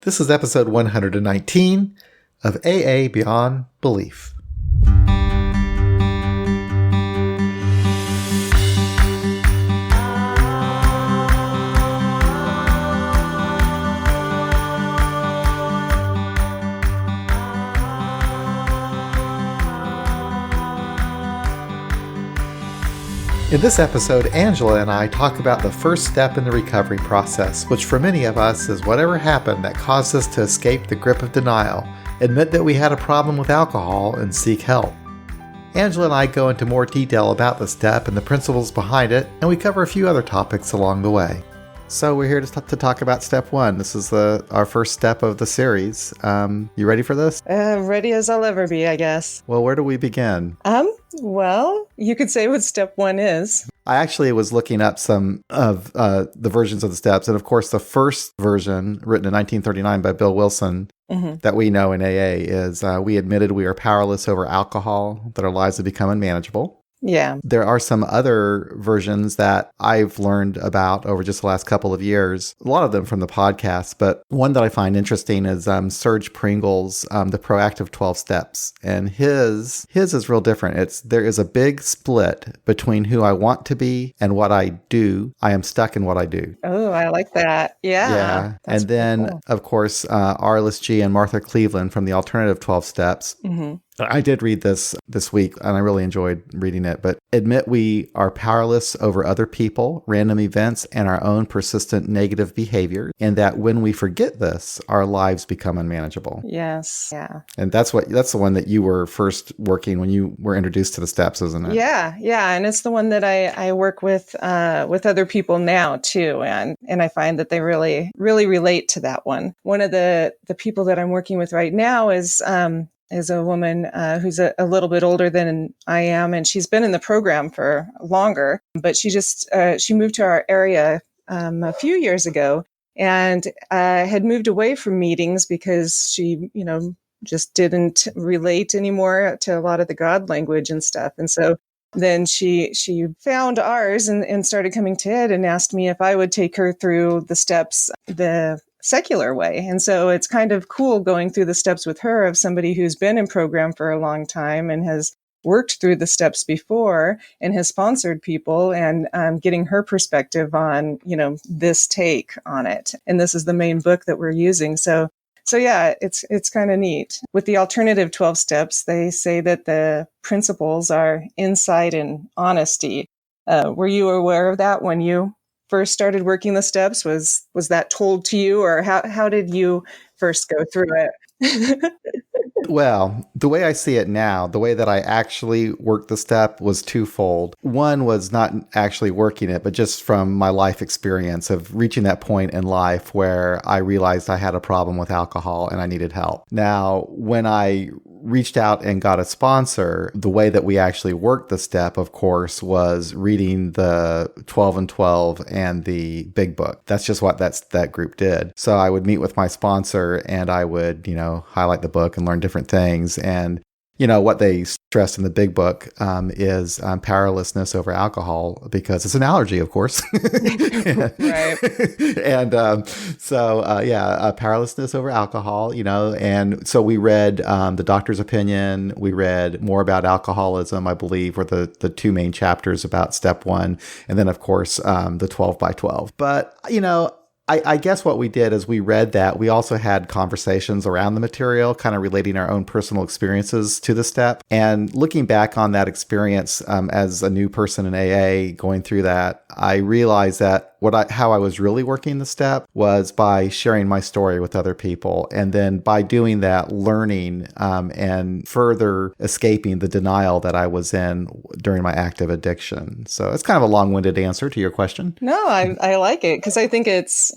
This is episode 119 of AA Beyond Belief. In this episode, Angela and I talk about the first step in the recovery process, which for many of us is whatever happened that caused us to escape the grip of denial, admit that we had a problem with alcohol, and seek help. Angela and I go into more detail about the step and the principles behind it, and we cover a few other topics along the way. So we're here to talk about step one. This is our first step of the series. You ready for this? Ready as I'll ever be, I guess. Well, where do we begin? Well, you could say what step one is. I actually was looking up some of the versions of the steps. And of course, the first version, written in 1939 by Bill Wilson, that we know in AA is we admitted we are powerless over alcohol, that our lives have become unmanageable. Yeah. There are some other versions that I've learned about over just the last couple of years, a lot of them from the podcast, but one that I find interesting is Serge Pringle's The Proactive 12 Steps. And his is real different. There is a big split between who I want to be and what I do. I am stuck in what I do. Oh, I like that. Yeah. And then, cool. Of course, Arliss G. and Martha Cleveland from the Alternative 12 Steps. Mm-hmm. I did read this week, and I really enjoyed reading it, but admit we are powerless over other people, random events, and our own persistent negative behavior, and that when we forget this, our lives become unmanageable. Yes. Yeah. And that's the one that you were first working when you were introduced to the steps, isn't it? Yeah. Yeah. And it's the one that I work with other people now too. And I find that they really, really relate to that one. One of the people that I'm working with right now is a woman who's a little bit older than I am, and she's been in the program for longer, but she moved to our area a few years ago and had moved away from meetings because she, just didn't relate anymore to a lot of the God language and stuff. And so then she found ours and started coming to it and asked me if I would take her through the steps the secular way. And so it's kind of cool going through the steps with her of somebody who's been in program for a long time and has worked through the steps before and has sponsored people and getting her perspective on, this take on it. And this is the main book that we're using. So yeah, it's kind of neat. With the alternative 12 steps, they say that the principles are insight and honesty. Were you aware of that when you first started working the steps? Was that told to you, or how did you first go through it? Well, the way I see it now, the way that I actually worked the step was twofold. One was not actually working it, but just from my life experience of reaching that point in life where I realized I had a problem with alcohol and I needed help. Now, when I reached out and got a sponsor, the way that we actually worked the step, of course, was reading the 12 and 12 and the big book. That's just what that group did. So I would meet with my sponsor and I would, highlight the book and learn different things. And what they stressed in the big book is powerlessness over alcohol, because it's an allergy, of course. Right. And powerlessness over alcohol, and so we read the doctor's opinion. We read more about alcoholism, I believe, were the two main chapters about step one. And then, of course, the 12 by 12. But, I guess what we did is we read that. We also had conversations around the material, kind of relating our own personal experiences to the step. And looking back on that experience as a new person in AA going through that, I realized that how I was really working the step was by sharing my story with other people. And then by doing that, learning and further escaping the denial that I was in during my active addiction. So it's kind of a long-winded answer to your question. No, I like it because I think it's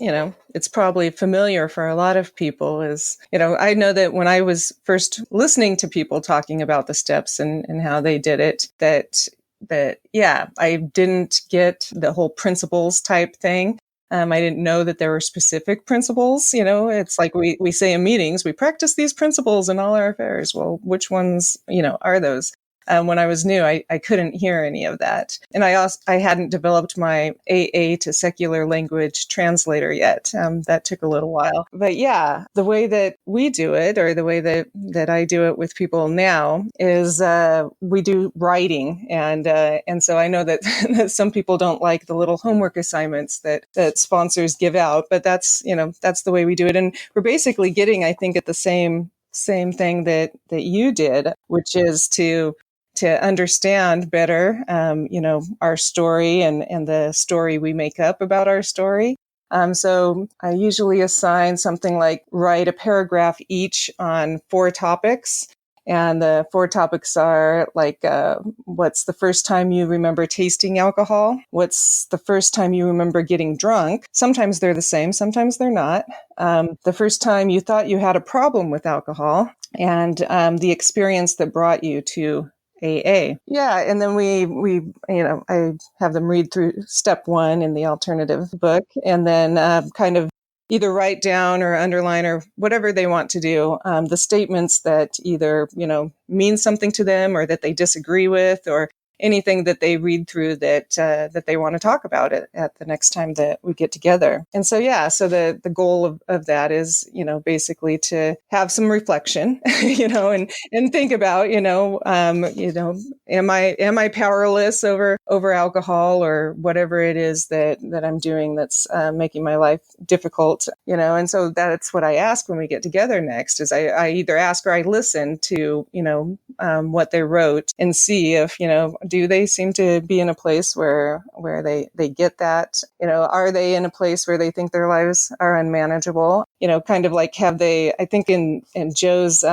probably familiar for a lot of people. I know that when I was first listening to people talking about the steps and how they did it, that I didn't get the whole principles type thing. I didn't know that there were specific principles. It's like we say in meetings, we practice these principles in all our affairs. Well, which ones, are those? when I was new, I couldn't hear any of that. And I hadn't developed my AA to secular language translator yet. That took a little while. But yeah, the way that we do it, or the way that I do it with people now, is we do writing. And so I know that, that some people don't like the little homework assignments that sponsors give out, but that's the way we do it. And we're basically getting, I think, at the same thing that you did, which is to understand better, our story and the story we make up about our story. So I usually assign something like write a paragraph each on 4 topics. And the 4 topics are like, what's the first time you remember tasting alcohol? What's the first time you remember getting drunk? Sometimes they're the same, sometimes they're not. The first time you thought you had a problem with alcohol, and the experience that brought you to AA. Yeah, and then we I have them read through step 1 in the alternative book, and then kind of either write down or underline or whatever they want to do, the statements that either, mean something to them or that they disagree with, or anything that they read through that they want to talk about it at the next time that we get together. And so, so the goal of that is, basically to have some reflection, and think about, am I powerless over alcohol or whatever it is that I'm doing that's making my life difficult, and so that's what I ask when we get together next is I either ask or I listen to, what they wrote and see if, do they seem to be in a place where they get that, are they in a place where they think their lives are unmanageable, kind of like have they, I think in Joe's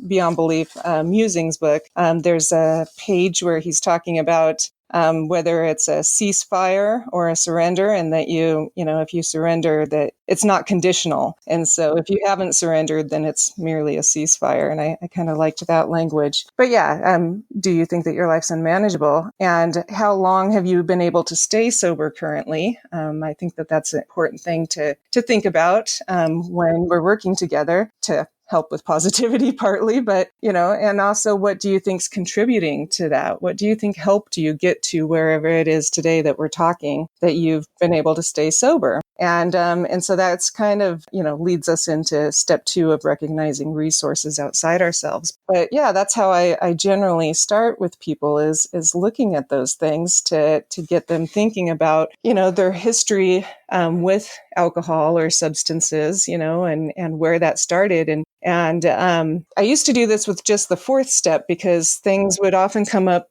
Beyond Belief Musings book, there's a page where he's talking about whether it's a ceasefire or a surrender, and that if you surrender, that it's not conditional. And so if you haven't surrendered, then it's merely a ceasefire. And I kind of liked that language. But do you think that your life's unmanageable? And how long have you been able to stay sober currently? I think that that's an important thing to think about when we're working together to help with positivity partly, but, and also what do you think's contributing to that? What do you think helped you get to wherever it is today that we're talking, that you've been able to stay sober? And so that's kind of, leads us into step 2 of recognizing resources outside ourselves. But that's how I generally start with people is looking at those things to get them thinking about, their history with alcohol or substances, and where that started. And I used to do this with just the 4th step because things would often come up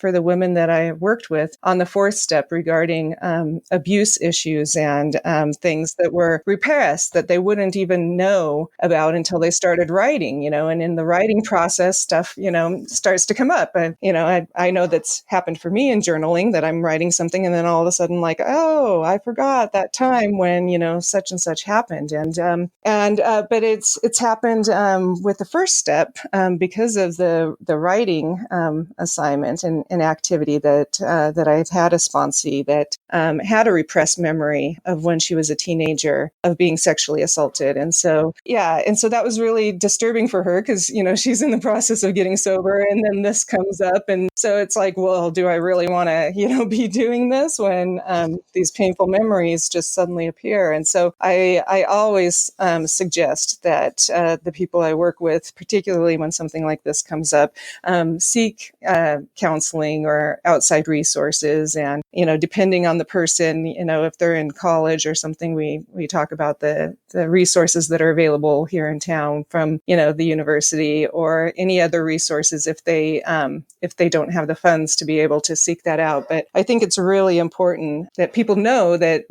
for the women that I worked with on the 4th step regarding abuse issues and things that were repressed that they wouldn't even know about until they started writing, and in the writing process, stuff, starts to come up. And, I know that's happened for me in journaling, that I'm writing something and then all of a sudden like, oh, I forgot that time when, such and such happened. But it's happened with the first step because of the writing assignment and activity that I've had a sponsee that had a repressed memory of when she was a teenager of being sexually assaulted. And so that was really disturbing for her because, she's in the process of getting sober and then this comes up. And so it's like, well, do I really want to, be doing this when these painful memories just suddenly appear? And so I always suggest that the people I work with, particularly when something like this comes up, seek counseling or outside resources. And, depending on the person, if they're in college or something, we talk about the resources that are available here in town from, the university or any other resources if they don't have the funds to be able to seek that out. But I think it's really important that people know that,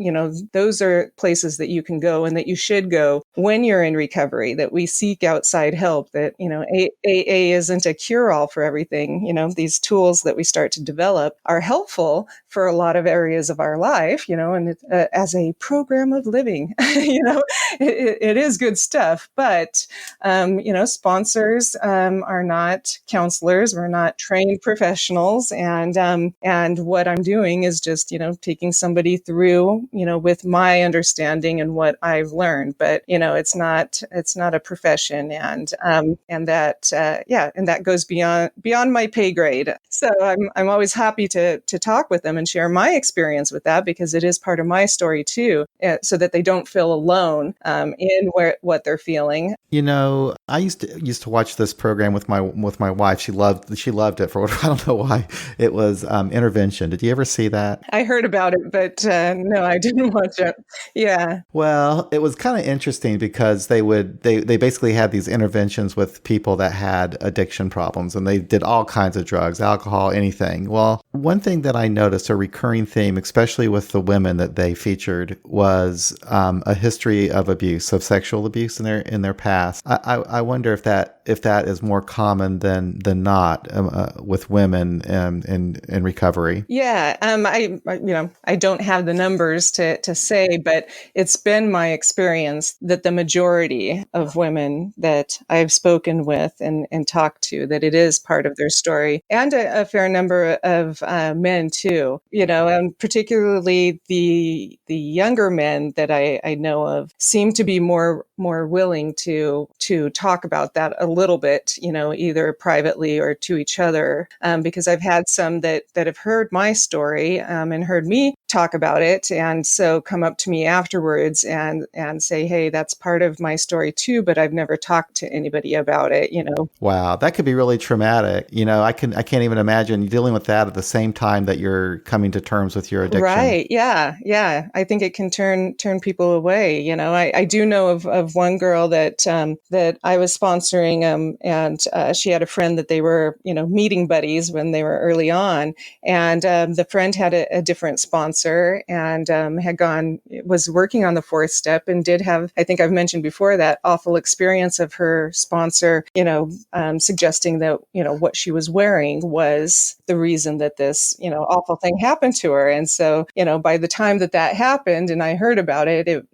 those are places that you can go and that you should go when you're in recovery, that we seek outside help, that, AA isn't a cure-all for everything. These tools that we start to develop are helpful for a lot of areas of our life, and as a program of living, it is good stuff. But, sponsors are not counselors. We're not trained professionals. And what I'm doing is just, taking somebody through, with my understanding and what I've learned. But, it's not a profession. And that goes beyond my pay grade. So I'm always happy to talk with them and share my experience with that, because it is part of my story too, so that they don't feel alone in what they're feeling. I used to watch this program with my wife. She loved it for I don't know why. It was Intervention. Did you ever see that? I heard about it, but no, I didn't watch it. Yeah. Well, it was kind of interesting because they basically had these interventions with people that had addiction problems, and they did all kinds of drugs, alcohol, anything. Well, one thing that I noticed, a recurring theme, especially with the women that they featured, was a history of abuse, of sexual abuse in their past. I wonder if that is more common than not with women in recovery. Yeah, I don't have the numbers to say, but it's been my experience that the majority of women that I've spoken with and talked to, that it is part of their story, and a fair number of men too. And particularly the younger men that I know of seem to be more willing to talk about that a little bit, either privately or to each other, because I've had some that have heard my story and heard me talk about it, and so come up to me afterwards and say, hey, that's part of my story too, but I've never talked to anybody about it. Wow, that could be really traumatic. I can't even imagine dealing with that at the same time that you're coming to terms with your addiction. Right. Yeah. I think it can turn people away. I do know of one girl that I was sponsoring, and she had a friend that they were, meeting buddies when they were early on. And the friend had a different sponsor, and was working on the fourth step, and did have, I think I've mentioned before, that awful experience of her sponsor, suggesting that, what she was wearing was the reason that this, awful thing happened to her. And so, by the time that happened and I heard about it, it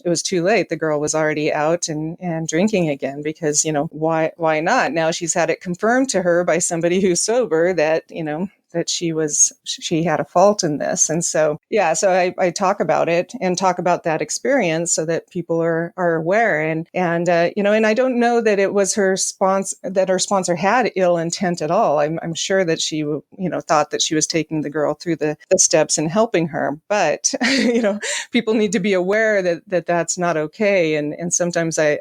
was too late. The girl was already out and drinking again, because, why not? Now she's had it confirmed to her by somebody who's sober that, that she had a fault in this. And so, I talk about it and talk about that experience so that people are aware. And I don't know that it was her sponsor had ill intent at all. I'm sure that she, thought that she was taking the girl through the steps and helping her. But, people need to be aware that that's not okay. And sometimes I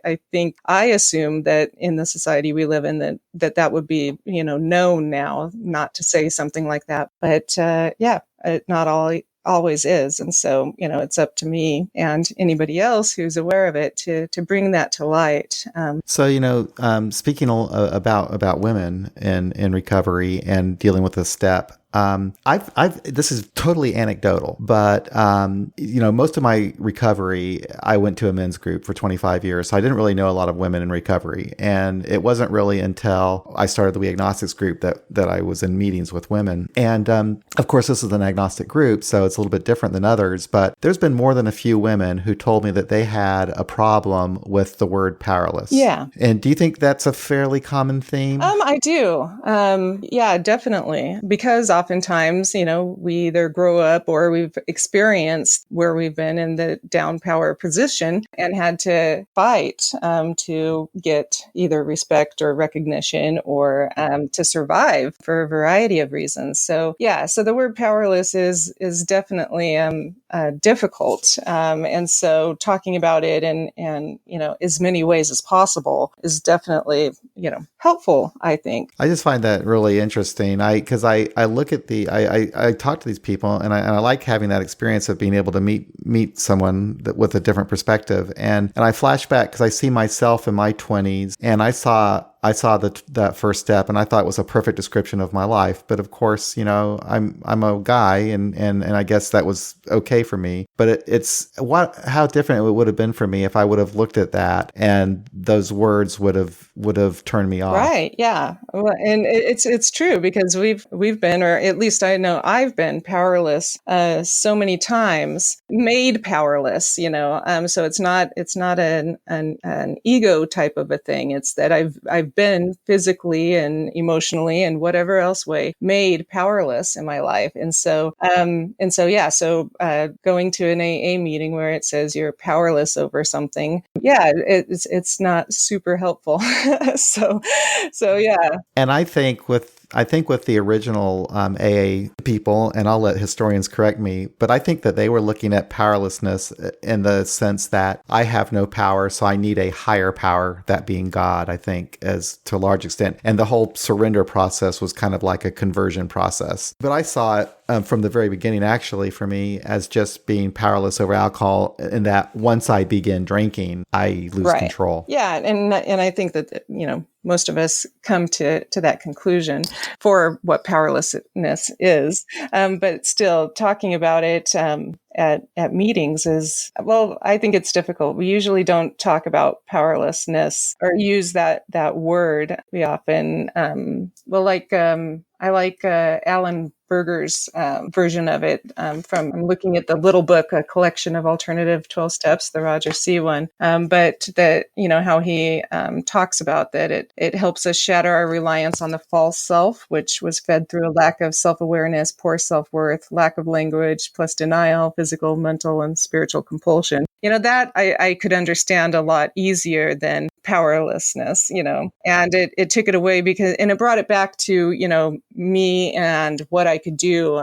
assume that in the society we live in, that would be, known now not to say something like that. But it not always is. And so, it's up to me and anybody else who's aware of it to bring that to light. So, speaking about women in recovery and dealing with this step, this is totally anecdotal, but, most of my recovery, I went to a men's group for 25 years. So I didn't really know a lot of women in recovery. And it wasn't really until I started the We Agnostics group that I was in meetings with women. And, of course, this is an agnostic group, so it's a little bit different than others, but there's been more than a few women who told me that they had a problem with the word powerless. Yeah. And do you think that's a fairly common theme? I do. Yeah, definitely. Because oftentimes, we either grow up or we've experienced where we've been in the down power position and had to fight to get either respect or recognition or to survive for a variety of reasons. So the word powerless is definitely difficult. And so talking about it and as many ways as possible is definitely, helpful, I think. I just find that really interesting. Because I look at I talk to these people and I like having that experience of being able to meet someone with a different perspective. And I flash back because I see myself in my 20s and I saw that first step, and I thought it was a perfect description of my life. But of course, I'm a guy, and I guess that was okay for me. But it's how different it would have been for me if I would have looked at that and those words would have turned me off. Right. Yeah. Well, and it's true because we've been, or at least I know I've been powerless so many times, made powerless. So it's not an ego type of a thing. It's that I've been physically and emotionally and whatever else way made powerless in my life. And so yeah. So going to an AA meeting where it says you're powerless over something, yeah, it's not super helpful. So yeah. And I think with the original AA people, and I'll let historians correct me, but I think that they were looking at powerlessness in the sense that I have no power, so I need a higher power, that being God, I think, as to a large extent. And the whole surrender process was kind of like a conversion process. But I saw it from the very beginning, actually, for me, as just being powerless over alcohol, in that once I begin drinking, I lose control. Yeah, and I think that most of us come to that conclusion for what powerlessness is. But still, talking about it at meetings is, well, I think it's difficult. We usually don't talk about powerlessness or use that word. We often, I like Alan Berger's version of it I'm looking at the little book, A Collection of Alternative 12 Steps, the Roger C. one. But that, how he talks about that it helps us shatter our reliance on the false self, which was fed through a lack of self-awareness, poor self-worth, lack of language, plus denial, physical, mental, and spiritual compulsion. That I could understand a lot easier than powerlessness, and it took it away and it brought it back to, me and what I could do.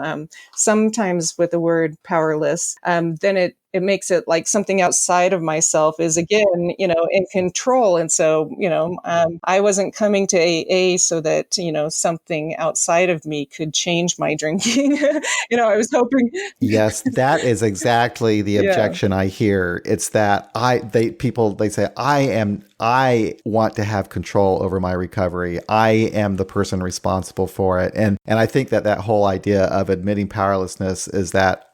Sometimes with the word powerless, then it makes it like something outside of myself is again, in control. And so, I wasn't coming to AA so that, something outside of me could change my drinking. I was hoping. Yes, that is exactly the objection I hear. It's that they say, I want to have control over my recovery. I am the person responsible for it. And I think that whole idea of admitting powerlessness is that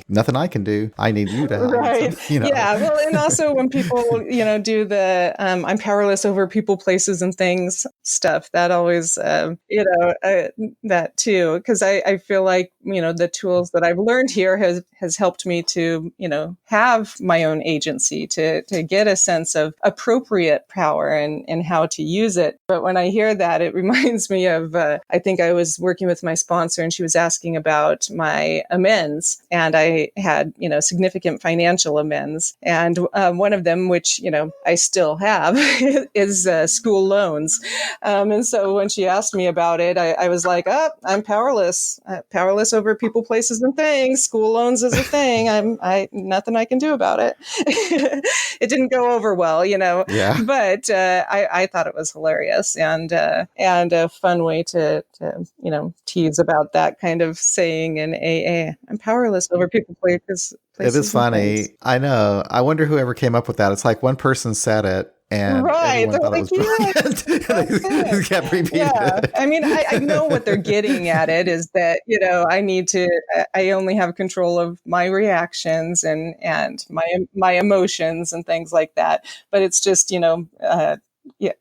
nothing I can do. I need you to. Right. Yeah. Well, and also when people, do the I'm powerless over people, places, and things stuff, that always, that too, because I feel like, the tools that I've learned here has helped me to, have my own agency, to get a sense of appropriate power and how to use it. But when I hear that, it reminds me of, I think I was working with my sponsor and she was asking about my amends, and I had, significant financial amends. And one of them, which, I still have, is school loans. And so when she asked me about it, I was like, I'm powerless over people, places, and things. School loans is a thing. Nothing I can do about it. It didn't go over well, Yeah. But I thought it was hilarious and a fun way to tease about that kind of saying in AA. I'm powerless over people, places. It is funny. I know. I wonder whoever came up with that. It's like one person said it, and everyone thought it was brilliant. They kept repeating it. I mean, I know what they're getting at it is that, I only have control of my reactions and my emotions and things like that. But it's just,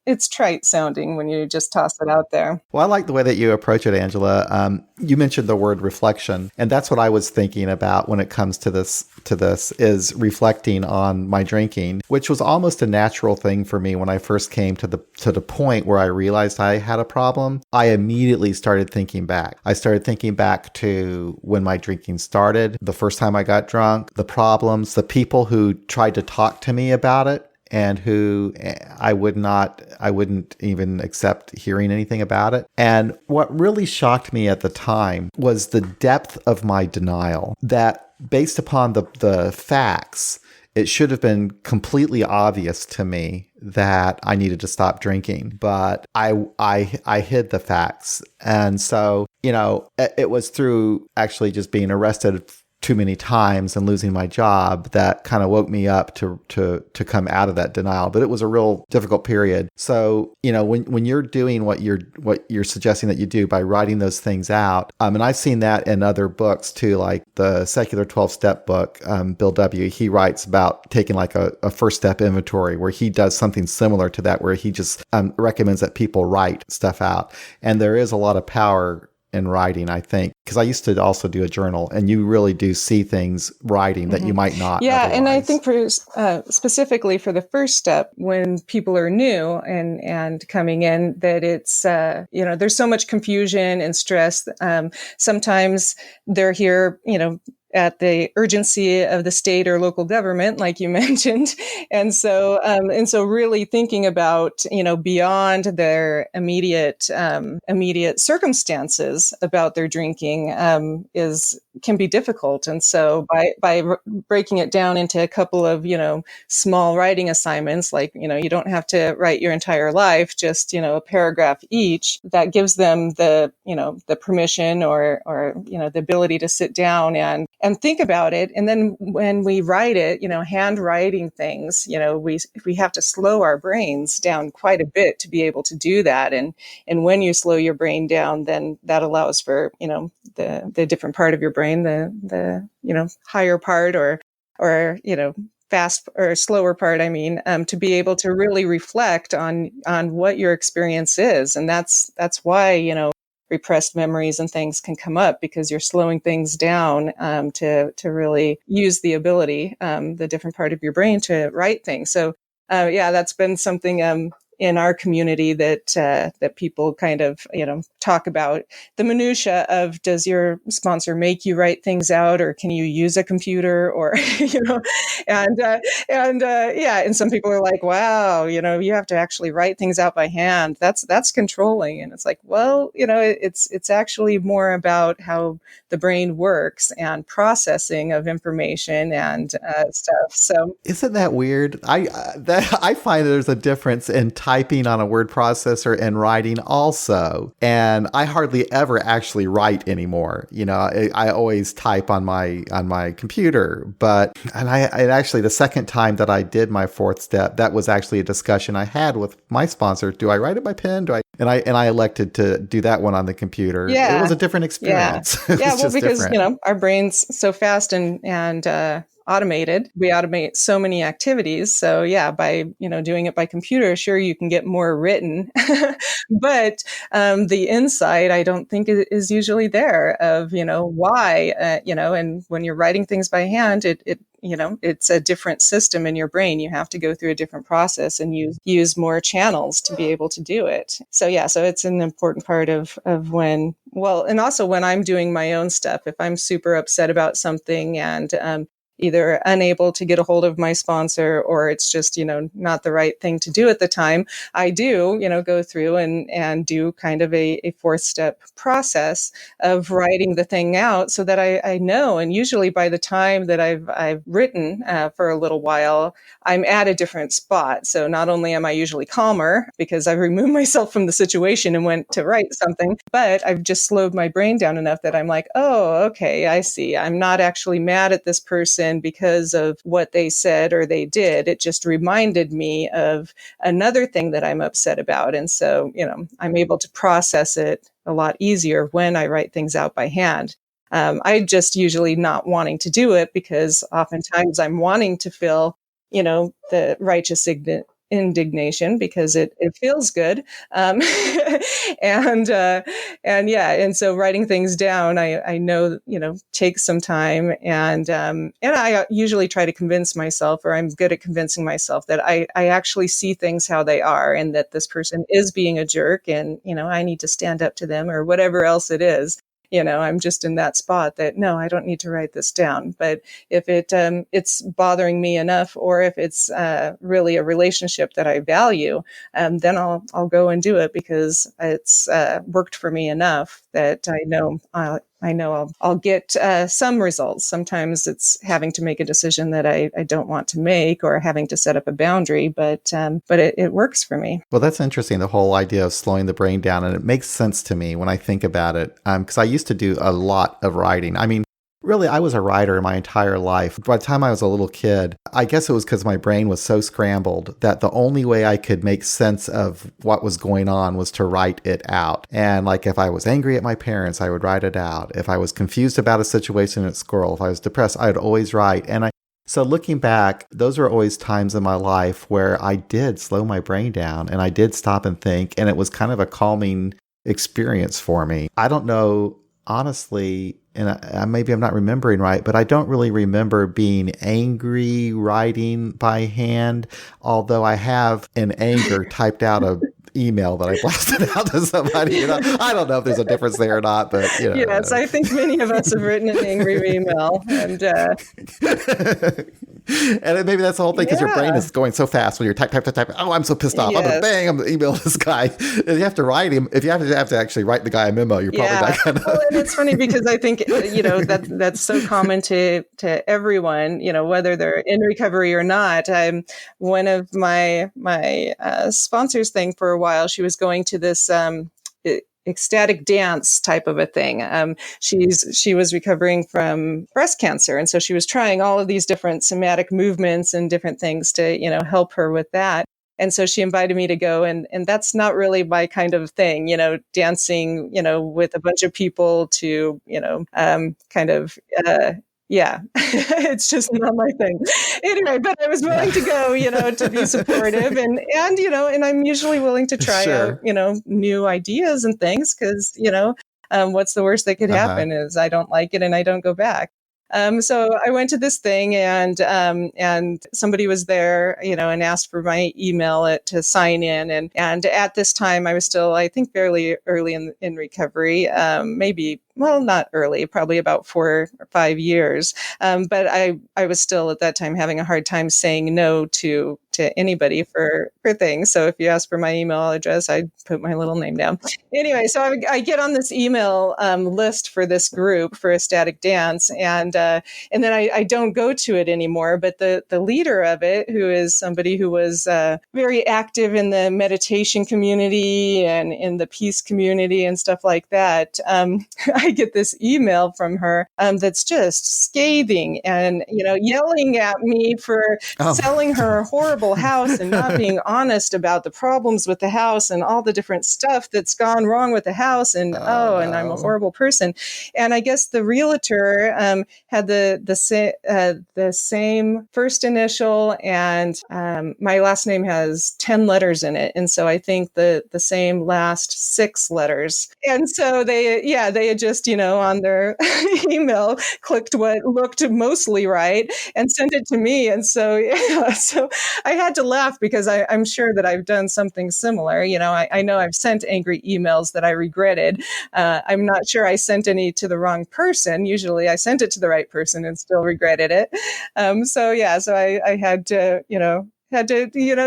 it's trite sounding when you just toss it out there. Well, I like the way that you approach it, Angela. You mentioned the word reflection, and that's what I was thinking about when it comes to this is reflecting on my drinking, which was almost a natural thing for me when I first came to the point where I realized I had a problem. I immediately started thinking back. I started thinking back to when my drinking started, the first time I got drunk, the problems, the people who tried to talk to me about it, and who I wouldn't even accept hearing anything about it. And what really shocked me at the time was the depth of my denial, that based upon the facts, it should have been completely obvious to me that I needed to stop drinking, but I hid the facts. And so, it was through actually just being arrested too many times and losing my job that kind of woke me up to come out of that denial. But it was a real difficult period. So, when you're doing what you're suggesting that you do by writing those things out, and I've seen that in other books too, like the Secular 12-Step book, Bill W., he writes about taking like a first step inventory where he does something similar to that, where he just recommends that people write stuff out. And there is a lot of power in writing, I think, because I used to also do a journal, and you really do see things writing that you might not. Yeah, otherwise. and I think for specifically for the first step, when people are new and coming in, that it's there's so much confusion and stress. Sometimes they're here, at the urgency of the state or local government, like you mentioned. And so really thinking about, beyond their immediate circumstances about their drinking, can be difficult. And so by breaking it down into a couple of, small writing assignments, like, you don't have to write your entire life, just, a paragraph each, that gives them the permission or, the ability to sit down and think about it. And then when we write it, handwriting things, we have to slow our brains down quite a bit to be able to do that. And when you slow your brain down, then that allows for, the different part of your brain, the higher part or fast or slower part, to be able to really reflect on what your experience is. And that's why, repressed memories and things can come up, because you're slowing things down to really use the ability, the different part of your brain to write things. So that's been something in our community that people kind of talk about the minutia of, does your sponsor make you write things out, or can you use a computer, or and some people are like, wow, you have to actually write things out by hand. That's controlling. And it's like, well, it's actually more about how the brain works and processing of information and stuff. So isn't that weird? I find there's a difference in typing on a word processor and writing also. And I hardly ever actually write anymore. I always type on my computer. But actually the second time that I did my fourth step, that was actually a discussion I had with my sponsor. Do I write it by pen? And I elected to do that one on the computer. Yeah. It was a different experience. Yeah, well, because different. Our brain's so fast and automated. We automate so many activities. So by, doing it by computer, sure, you can get more written, but the insight, I don't think is usually there of, why, and when you're writing things by hand, it's a different system in your brain. You have to go through a different process and use more channels to be able to do it. So it's an important part of when, and also when I'm doing my own stuff, if I'm super upset about something and either unable to get a hold of my sponsor, or it's just, not the right thing to do at the time, I do, go through and do kind of a fourth step process of writing the thing out so that I know. And usually by the time that I've written for a little while, I'm at a different spot. So not only am I usually calmer because I've removed myself from the situation and went to write something, but I've just slowed my brain down enough that I'm like, oh, okay, I see. I'm not actually mad at this person because of what they said or they did. It just reminded me of another thing that I'm upset about. And so, I'm able to process it a lot easier when I write things out by hand. I just usually not wanting to do it because oftentimes I'm wanting to feel, the righteous indignation because it feels good. And so writing things down, I know, takes some time. And I usually try to convince myself, or I'm good at convincing myself, that I actually see things how they are, and that this person is being a jerk, and, I need to stand up to them, or whatever else it is. I'm just in that spot that, no, I don't need to write this down. But if it's bothering me enough, or if it's really a relationship that I value, then I'll go and do it, because it's worked for me enough that I know I'll get some results. Sometimes it's having to make a decision that I don't want to make, or having to set up a boundary, but it works for me. Well, that's interesting, the whole idea of slowing the brain down. And it makes sense to me when I think about it, because I used to do a lot of writing. Really, I was a writer my entire life. By the time I was a little kid, I guess it was because my brain was so scrambled that the only way I could make sense of what was going on was to write it out. And like if I was angry at my parents, I would write it out. If I was confused about a situation at school, if I was depressed, I would always write. So looking back, those were always times in my life where I did slow my brain down and I did stop and think, and it was kind of a calming experience for me. I don't know, honestly, and maybe I'm not remembering right, but I don't really remember being angry writing by hand, although I have in anger typed out a email that I blasted out to somebody. I don't know if there's a difference there or not, but Yes, I think many of us have written an angry email, and and maybe that's the whole thing because your brain is going so fast when you're type. Oh, I'm so pissed off. Yes. I'm gonna email this guy. And you have to write him. If you have to actually write the guy a memo, you're probably not gonna. Well, and it's funny because I think that's so common to everyone. Whether they're in recovery or not. One of my sponsors thing for a while. She was going to this ecstatic dance type of a thing. She was recovering from breast cancer, and so she was trying all of these different somatic movements and different things to help her with that. And so she invited me to go, and that's not really my kind of thing, dancing, with a bunch of people to, kind of. Yeah, it's just not my thing. Anyway, but I was willing to go, to be supportive and I'm usually willing to try out, new ideas and things because, what's the worst that could happen is I don't like it and I don't go back. So I went to this thing and somebody was there, and asked for my email to sign in. And at this time I was still, I think, fairly early in recovery, maybe, well, not early, probably about 4 or 5 years. But I was still at that time having a hard time saying no to anybody for things. So if you ask for my email address, I'd put my little name down. Anyway, so I get on this email list for this group for Ecstatic Dance, and then I don't go to it anymore. But the leader of it, who is somebody who was very active in the meditation community and in the peace community and stuff like that, I get this email from her that's just scathing and yelling at me for selling her horrible house and not being honest about the problems with the house and all the different stuff that's gone wrong with the house, and and I'm a horrible person. And I guess the realtor had the same first initial, and my last name has 10 letters in it, and so I think the same last 6 letters. And so they had just on their email clicked what looked mostly right and sent it to me. And so so I had to laugh because I'm sure that I've done something similar. I know I've sent angry emails that I regretted. I'm not sure I sent any to the wrong person. Usually I sent it to the right person and still regretted it. So I had to,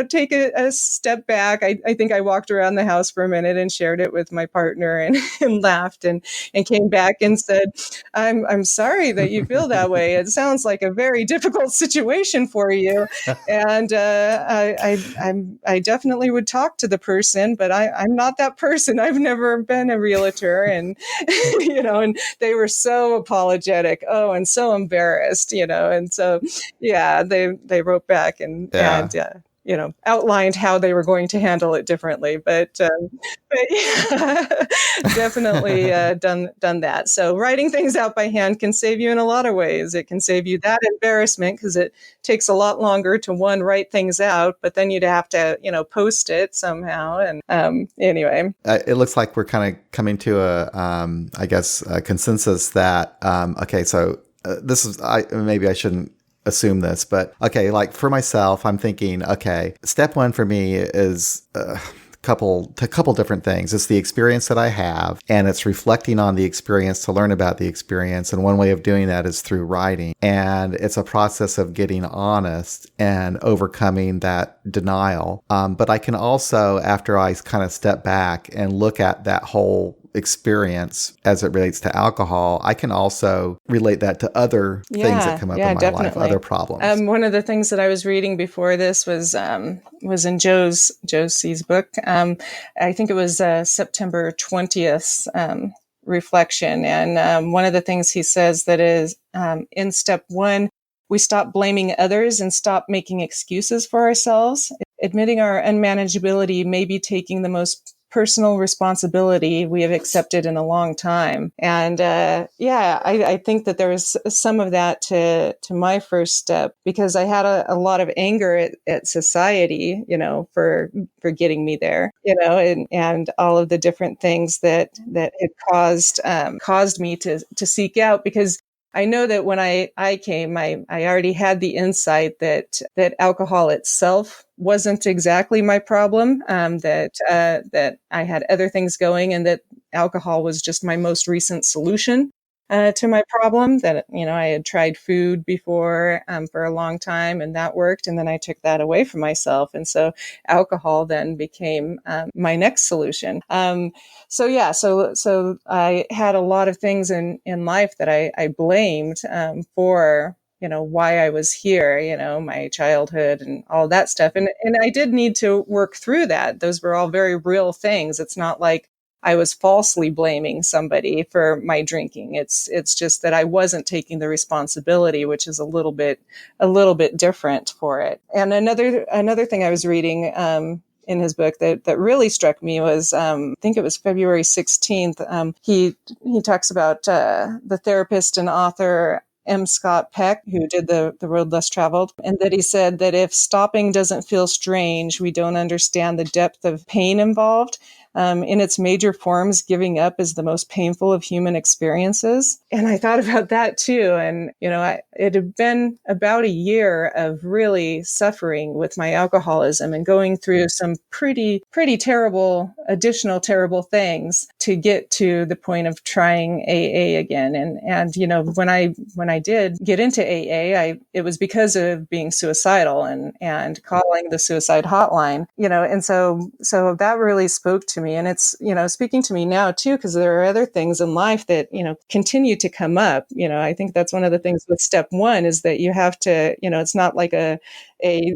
take a step back. I think I walked around the house for a minute and shared it with my partner and laughed and came back and said, I'm sorry that you feel that way. It sounds like a very difficult situation for you. And I definitely would talk to the person, but I'm not that person. I've never been a realtor. And, and they were so apologetic. Oh, and so embarrassed, and so, they wrote back and outlined how they were going to handle it differently. But definitely done that. So writing things out by hand can save you in a lot of ways. It can save you that embarrassment because it takes a lot longer to write things out, but then you'd have to, post it somehow. And anyway, it looks like we're kind of coming to a consensus that okay, so this is maybe I shouldn't assume this, but okay, like for myself, I'm thinking, okay, step 1 for me is a couple different things. It's the experience that I have, and it's reflecting on the experience to learn about the experience. And one way of doing that is through writing. And it's a process of getting honest and overcoming that denial. But I can also, after I kind of step back and look at that whole experience as it relates to alcohol, I can also relate that to other things that come up in my life, other problems. One of the things that I was reading before this was in Joe C's book. I think it was September 20th reflection. And one of the things he says that is in step one, we stop blaming others and stop making excuses for ourselves. Admitting our unmanageability may be taking the most personal responsibility we have accepted in a long time. And I think that there was some of that to my first step, because I had a lot of anger at society, for getting me there, and all of the different things that had caused me to seek out, because I know that when I came, I already had the insight that alcohol itself wasn't exactly my problem, that I had other things going, and that alcohol was just my most recent solution to my problem. That, I had tried food before for a long time, and that worked. And then I took that away from myself. And so alcohol then became my next solution. So I had a lot of things in life that I blamed for why I was here, my childhood and all that stuff. And I did need to work through that. Those were all very real things. It's not like I was falsely blaming somebody for my drinking. It's just that I wasn't taking the responsibility, which is a little bit different for it. And another thing I was reading in his book that really struck me was, I think it was February 16th. He talks about the therapist and author M. Scott Peck, who did the Road Less Traveled, and that he said that if stopping doesn't feel strange, we don't understand the depth of pain involved. In its major forms, giving up is the most painful of human experiences. And I thought about that too. And, it had been about a year of really suffering with my alcoholism and going through some pretty terrible, additional terrible things to get to the point of trying AA again. And when I did get into AA, it was because of being suicidal and calling the suicide hotline, and so that really spoke to me. And it's, speaking to me now too, because there are other things in life that, continue to come up. I think that's one of the things with step one, is that you have to, it's not like a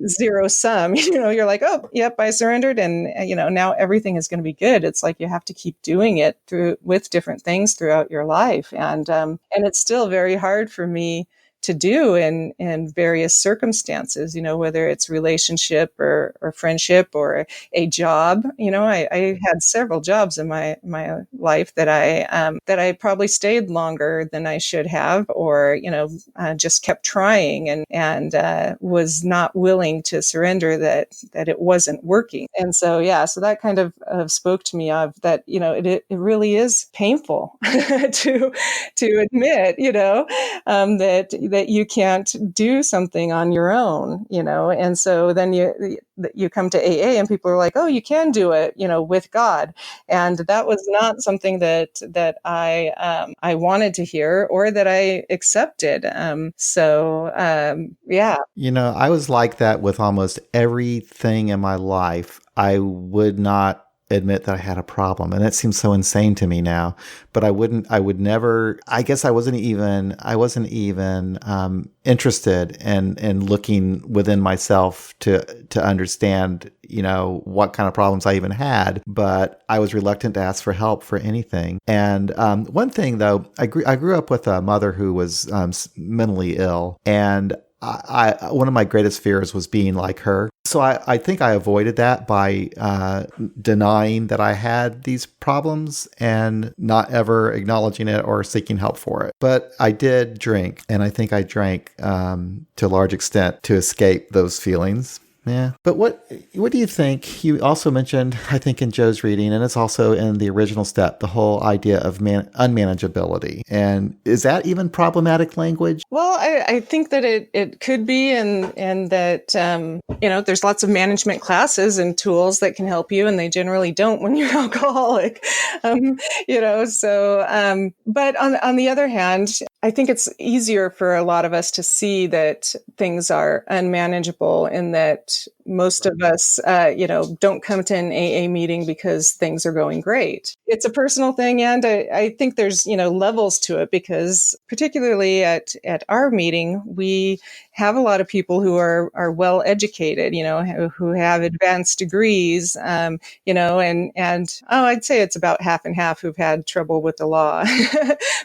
zero sum, you're like, oh, yep, I surrendered. And, now everything is going to be good. It's like, you have to keep doing it with different things throughout your life. And it's still very hard for me to do in various circumstances, whether it's relationship or friendship or a job. I had several jobs in my life that I probably stayed longer than I should have, or, just kept trying and was not willing to surrender that it wasn't working. And so, so that kind of spoke to me of that, it really is painful to admit, that you can't do something on your own, and so then you come to AA and people are like, oh, you can do it, with God. And that was not something that I wanted to hear or that I accepted. I was like that with almost everything in my life. I would not admit that I had a problem, and that seems so insane to me now, but I would never, I guess I wasn't even interested in looking within myself to understand, what kind of problems I even had, but I was reluctant to ask for help for anything. And one thing though, I grew up with a mother who was mentally ill, and one of my greatest fears was being like her. So I think I avoided that by denying that I had these problems and not ever acknowledging it or seeking help for it. But I did drink, and I think I drank to a large extent to escape those feelings. Yeah. But what do you think? You also mentioned, I think in Joe's reading, and it's also in the original step, the whole idea of unmanageability. And is that even problematic language? Well, I think that it could be, and that, there's lots of management classes and tools that can help you, and they generally don't when you're alcoholic. But on the other hand, I think it's easier for a lot of us to see that things are unmanageable, and that most of us, don't come to an AA meeting because things are going great. It's a personal thing. And I think there's, levels to it, because particularly at our meeting, we have a lot of people who are well educated, who have advanced degrees, I'd say it's about half and half who've had trouble with the law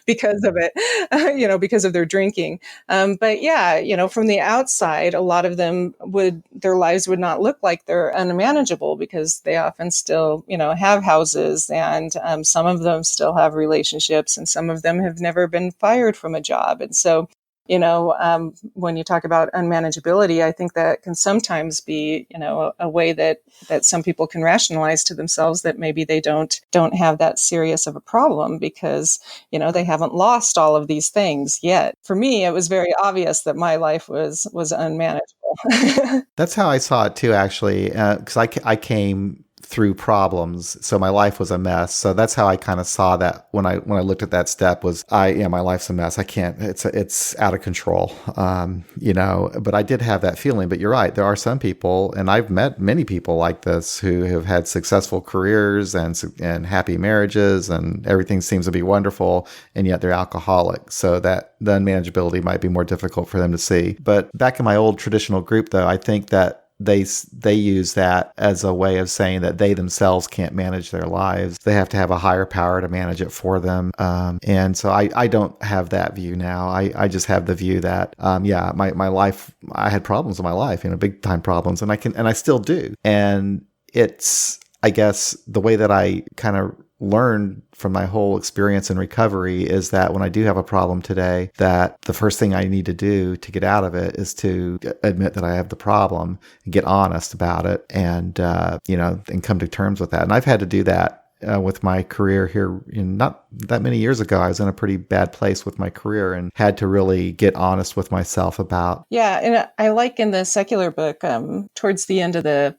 because of it, because of their drinking. But yeah, from the outside, a lot of them their lives would not look like they're unmanageable, because they often still, have houses, and some of them still have relationships, and some of them have never been fired from a job. And so, when you talk about unmanageability, I think that can sometimes be, a way that some people can rationalize to themselves that maybe they don't have that serious of a problem, because, they haven't lost all of these things yet. For me, it was very obvious that my life was unmanageable. That's how I saw it too, actually, because I came through problems, so my life was a mess. So that's how I kind of saw that when I looked at that step, was my life's a mess. I can't. It's out of control. But I did have that feeling. But you're right. There are some people, and I've met many people like this, who have had successful careers and happy marriages, and everything seems to be wonderful, and yet they're alcoholics. So that the unmanageability might be more difficult for them to see. But back in my old traditional group, though, I think that they use that as a way of saying that they themselves can't manage their lives. They have to have a higher power to manage it for them. And so I don't have that view now. I just have the view that, my life, I had problems in my life, big time problems, and I still do. And it's, I guess, the way that I kind of learned from my whole experience in recovery is that when I do have a problem today, that the first thing I need to do to get out of it is to admit that I have the problem and get honest about it, and and come to terms with that. And I've had to do that with my career here. Not that many years ago, I was in a pretty bad place with my career and had to really get honest with myself about. Yeah, and I like in the secular book, towards the end of the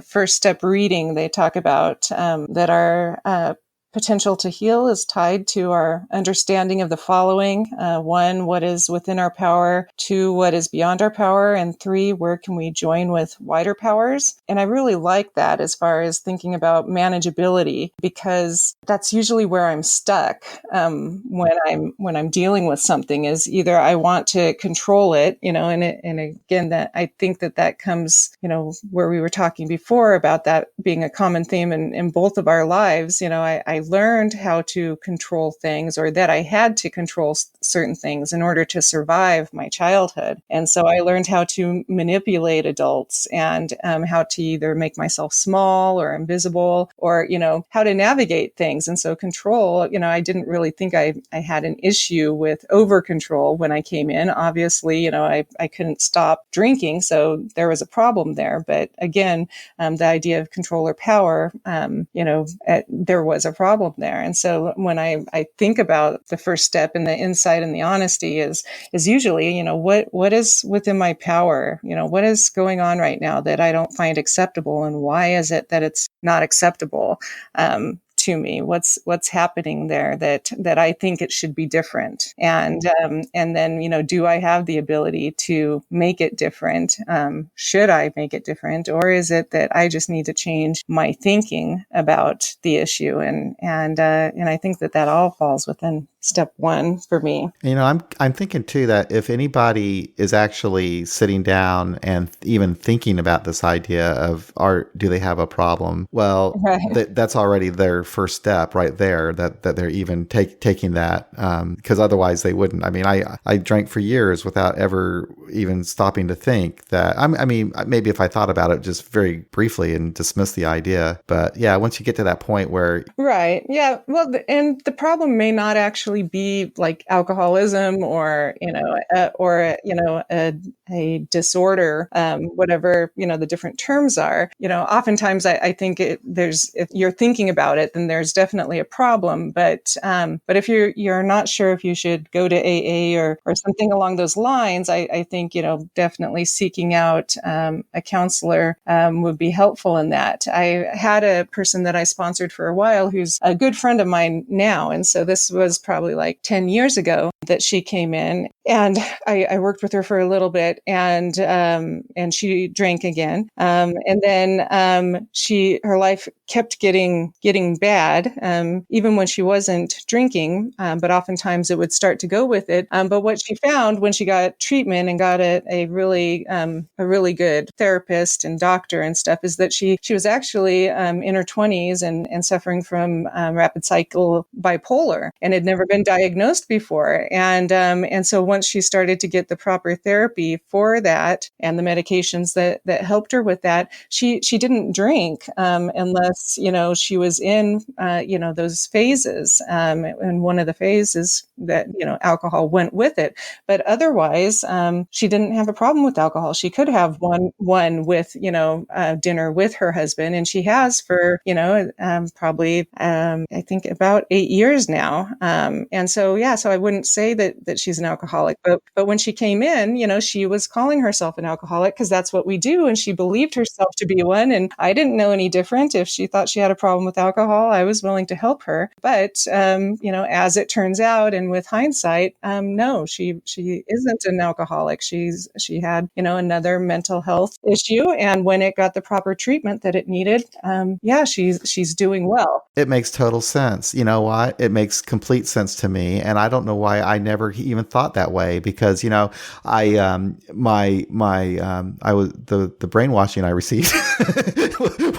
first step reading, they talk about that our potential to heal is tied to our understanding of the following. 1, what is within our power. 2, what is beyond our power. And 3, where can we join with wider powers? And I really like that as far as thinking about manageability, because that's usually where I'm stuck when I'm dealing with something, is either I want to control it, and again, that I think that comes, where we were talking before about that being a common theme in both of our lives. I learned how to control things, or that I had to control certain things in order to survive my childhood. And so I learned how to manipulate adults, and how to either make myself small or invisible, or, how to navigate things. And so control, I didn't really think I had an issue with over control when I came in. Obviously, I couldn't stop drinking, so there was a problem there. But again, the idea of control or power, there was a problem there. And so when I think about the first step and the insight and the honesty is usually, what is within my power? What is going on right now that I don't find acceptable, and why is it that it's not acceptable to me? What's happening there that I think it should be different? And then, do I have the ability to make it different? Should I make it different, or is it that I just need to change my thinking about the issue? And I think that all falls within step 1 for me. I'm thinking too that if anybody is actually sitting down and even thinking about this idea of do they have a problem? Well, Right. That's already their first step right there, that they're even taking that, because otherwise they wouldn't. I mean, I drank for years without ever even stopping to think that. I mean, maybe if I thought about it just very briefly and dismissed the idea, but yeah, once you get to that point where. Right. Yeah. Well, and the problem may not actually be like alcoholism or, a disorder, whatever, the different terms are. Oftentimes I think if you're thinking about it, then there's definitely a problem. But if you're not sure if you should go to AA or something along those lines, I think, definitely seeking out a counselor would be helpful in that. I had a person that I sponsored for a while who's a good friend of mine now. And so this was probably like 10 years ago that she came in, and I worked with her for a little bit, and she drank again, and then her life kept getting bad, even when she wasn't drinking, but oftentimes it would start to go with it. But what she found when she got treatment and got a really good therapist and doctor and stuff is that she was actually in her 20s and suffering from rapid cycle bipolar, and had never been diagnosed before. And so once she started to get the proper therapy for that and the medications that helped her with that, she didn't drink unless she was in those phases, and one of the phases that alcohol went with it. But otherwise, she didn't have a problem with alcohol. She could have one with dinner with her husband, and she has for probably I think about 8 years now. And so so I wouldn't say that she's an alcoholic, but when she came in, she was calling herself an alcoholic because that's what we do, and she believed herself to be one. And I didn't know any different. If she thought she had a problem with alcohol, I was willing to help her. But as it turns out, and with hindsight, no, she isn't an alcoholic. She had another mental health issue, and when it got the proper treatment that it needed, she's doing well. It makes total sense. You know what? It makes complete sense to me, and I don't know why I never even thought that way. Because I was the brainwashing I received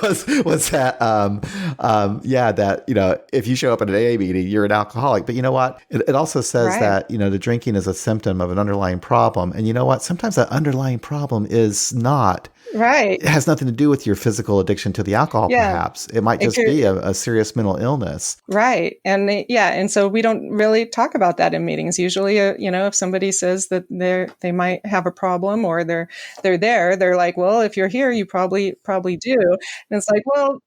was that that if you show up at an AA meeting, you're an alcoholic. But you know what? It also says Right. that the drinking is a symptom of an underlying problem, and you know what? Sometimes that underlying problem is not. Right. It has nothing to do with your physical addiction to the alcohol, Yeah. perhaps. It might just be a serious mental illness. Right. And and so we don't really talk about that in meetings. Usually, if somebody says that they might have a problem or they're there, they're like, well, if you're here, you probably do. And it's like, well,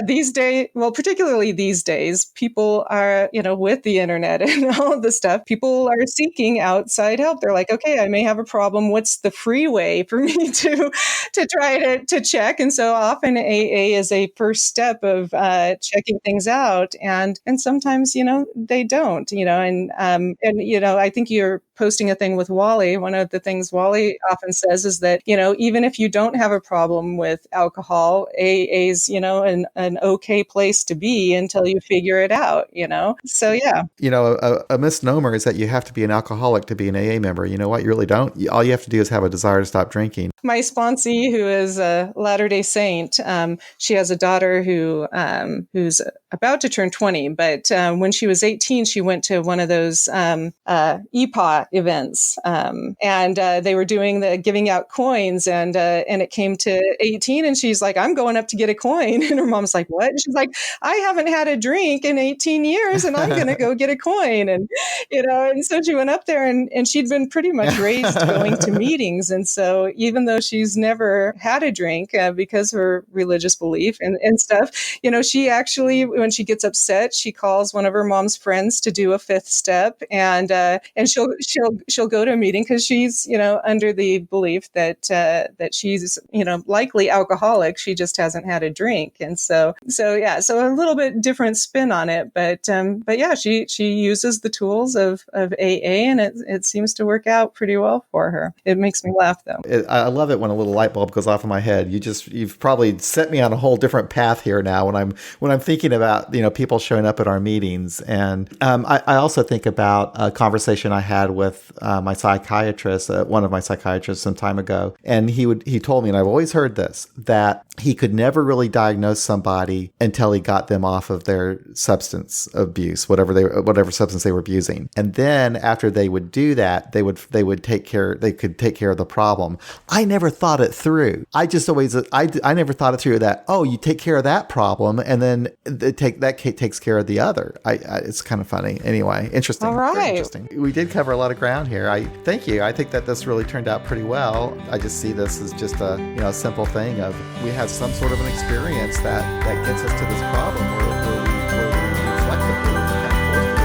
these days, well, particularly these days, people are, with the internet and all of this stuff, people are seeking outside help. They're like, okay, I may have a problem. What's the free way for me to try to check? And so often AA is a first step of checking things out, and sometimes they don't, and I think you're posting a thing with Wally. One of the things Wally often says is that even if you don't have a problem with alcohol, AA's an okay place to be until you figure it out. So yeah. A misnomer is that you have to be an alcoholic to be an AA member. You know what? You really don't. All you have to do is have a desire to stop drinking. My sponsee, who is a Latter-day Saint, she has a daughter who's about to turn 20, but when she was 18, she went to one of those EPA events, and they were doing the giving out coins, and it came to 18, and she's like, I'm going up to get a coin. And her mom's like, what? And she's like, I haven't had a drink in 18 years, and I'm going to go get a coin. And, and so she went up there, and she'd been pretty much raised going to meetings. And so even though she's never had a drink because of her religious belief and stuff, she actually, when she gets upset, she calls one of her mom's friends to do a fifth step, and she'll go to a meeting because she's under the belief that she's likely alcoholic. She just hasn't had a drink, and so a little bit different spin on it, but yeah, she uses the tools of AA, and it seems to work out pretty well for her. It makes me laugh though. I love it when a little light bulb goes off in my head. You've probably set me on a whole different path here now when I'm thinking about people showing up at our meetings. And I also think about a conversation I had with my psychiatrist, one of my psychiatrists some time ago, and he told me, and I've always heard this, that he could never really diagnose somebody until he got them off of their substance abuse, whatever substance they were abusing. And then after they would do that, they could take care of the problem. I never thought it through. I never thought it through that, you take care of that problem and then that takes care of the other. It's kind of funny. Anyway, interesting. All right. Very interesting. We did cover a lot of ground here. Thank you. I think that this really turned out pretty well. I just see this as just a simple thing of we have some sort of an experience that gets us to this problem where we reflectively kind of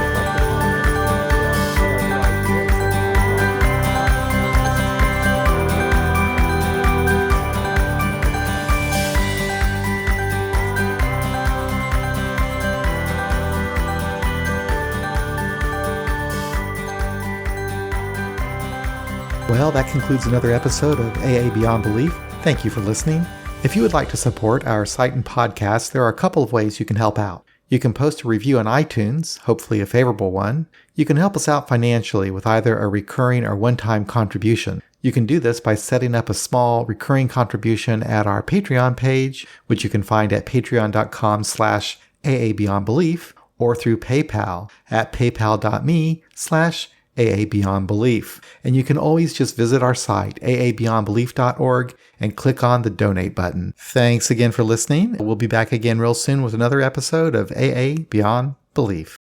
forced to reflect that concludes another episode of AA Beyond Belief. Thank you for listening. If you would like to support our site and podcast, there are a couple of ways you can help out. You can post a review on iTunes, hopefully a favorable one. You can help us out financially with either a recurring or one-time contribution. You can do this by setting up a small recurring contribution at our Patreon page, which you can find at patreon.com/AABeyondBelief, or through PayPal at paypal.me/AABeyondBelief. And you can always just visit our site, aabeyondbelief.org, and click on the donate button. Thanks again for listening. We'll be back again real soon with another episode of AA Beyond Belief.